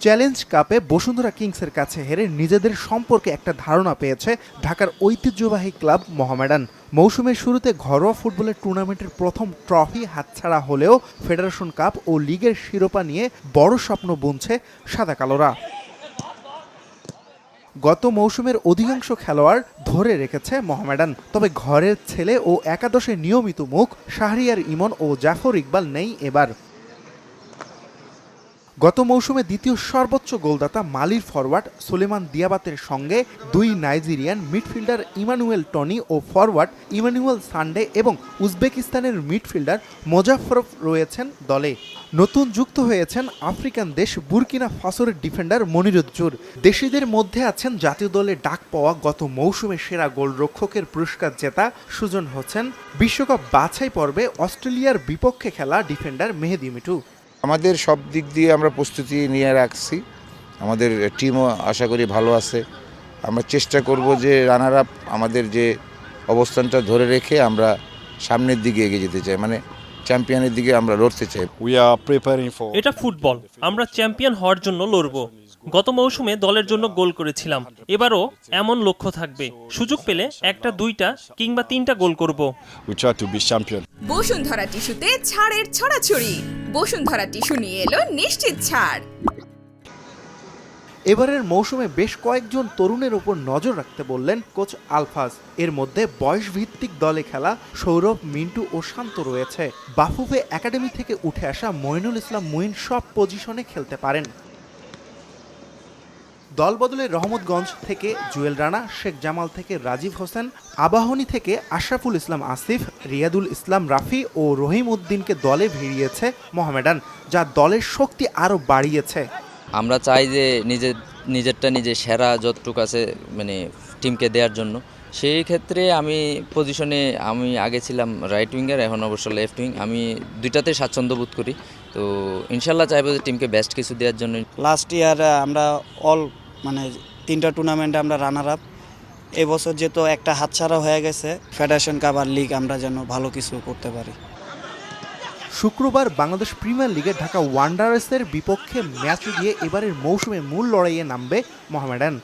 Challenge কাপে বসুন্ধরা কিংসের কাছে হেরে নিজেদের সম্পর্কে একটা ধারণা পেয়েছে ঢাকার ঐতিহ্যবাহী ক্লাব মোহামেডান। মৌসুমের শুরুতে ঘরোয়া ফুটবলের টুর্নামেন্টের প্রথম ট্রফি হাতছাড়া হলেও ফেডারেশন কাপ ও লিগের শিরোপা নিয়ে বড় স্বপ্ন বুনছে সাদা কালোরা। গত মৌসুমের অধিকাংশ খেলোয়াড় ধরে রেখেছে মোহামেডান, তবে ঘরের ছেলে ও একাদশে নিয়মিত মুখ শাহরিয়ার ইমন ও জাফর ইকবাল নেই এবার। গত মৌসুমে দ্বিতীয় সর্বোচ্চ গোলদাতা মালির ফরওয়ার্ড সুলেমান দিয়াবাতের সঙ্গে দুই নাইজেরিয়ান মিডফিল্ডার ইমানুয়েল টনি ও ফরওয়ার্ড ইমানুয়েল সান্ডে এবং উজবেকিস্তানের মিডফিল্ডার মোজাফফরভ রয়েছেন দলে। নতুন যুক্ত হয়েছেন আফ্রিকান দেশ বুরকিনা ফাসোর ডিফেন্ডার মনিরুজ্জুর। দেশিদের মধ্যে আছেন জাতীয় দলে ডাক পাওয়া গত মৌসুমে সেরা গোলরক্ষকের পুরস্কার জেতা সুজন হোসেন, বিশ্বকাপ বাছাই পর্বে অস্ট্রেলিয়ার বিপক্ষে খেলা ডিফেন্ডার মেহেদী মিঠু। আমাদের সব দিক দিয়ে আমরা প্রস্তুতি নিয়ে রাখছি, আমাদের টিমও আশা করি ভালো আছে। আমরা চেষ্টা করব যে রানার আপ আমাদের যে অবস্থানটা ধরে রেখে আমরা সামনের দিকে এগিয়ে যেতে চাই, মানে চ্যাম্পিয়নের দিকে আমরা লড়তে চাই। এটা ফুটবল, আমরা চ্যাম্পিয়ন হওয়ার জন্য লড়ব। গত মৌসুমে দলের জন্য গোল করেছিলাম, এবারও এমন লক্ষ্য থাকবে। সুযোগ পেলে একটা, দুইটা কিংবা তিনটা গোল করব। বসুন্ধরা টিস্যুতে ছাড়ের ছড়াছড়ি। বসুন্ধরা টিস্যু নিয়ে এলো নিশ্চিত ছাড়। এবারের মৌসুমে বেশ কয়েকজন তরুণের উপর নজর রাখতে বললেন কোচ আলফাজ। এর মধ্যে বয়সভিত্তিক দলে খেলা সৌরভ, মিন্টু ও শান্ত রয়েছে। বাফুফে একাডেমি থেকে উঠে আসা মইনুল ইসলাম মুইন সব পজিশনে খেলতে পারেন। দলবদলে রহমতগঞ্জ থেকে জুয়েল রানা, শেখ জামাল থেকে রাজীব হোসেন, আবাহনী থেকে আশরাফুল ইসলাম আসিফ, রিয়াদুল ইসলাম রাফি ও রহিম উদ্দিনকে দলে ভিড়িয়েছে মোহামেডান, যা দলের শক্তি আরও বাড়িয়েছে। আমরা চাই যে নিজেরটা নিজে সেরা যতটুকু আছে মানে টিমকে দেওয়ার জন্য। সেই ক্ষেত্রে আমি পজিশনে আমি আগে ছিলাম রাইট উইঙ্গার, এখন অবশ্য লেফট উইং। আমি দুইটাতে স্বাচ্ছন্দ্য বোধ করি, তো ইনশাল্লাহ চাইবো যে টিমকে বেস্ট কিছু দেওয়ার জন্য। লাস্ট ইয়ার আমরা মানে 3টা টুর্নামেন্টে আমরা রানার আপ। এবছর যেহেতু একটা হাতছাড়া হয়ে গেছে, ফেডারেশন কাপ আর লিগ আমরা যেন ভালো কিছু করতে পারি। শুক্রবার বাংলাদেশ প্রিমিয়ার লিগে ঢাকা ওয়ান্ডারার্সের বিপক্ষে ম্যাচ দিয়ে এবারের মৌসুমে মূল লড়াইয়ে নামবে মোহামেডান।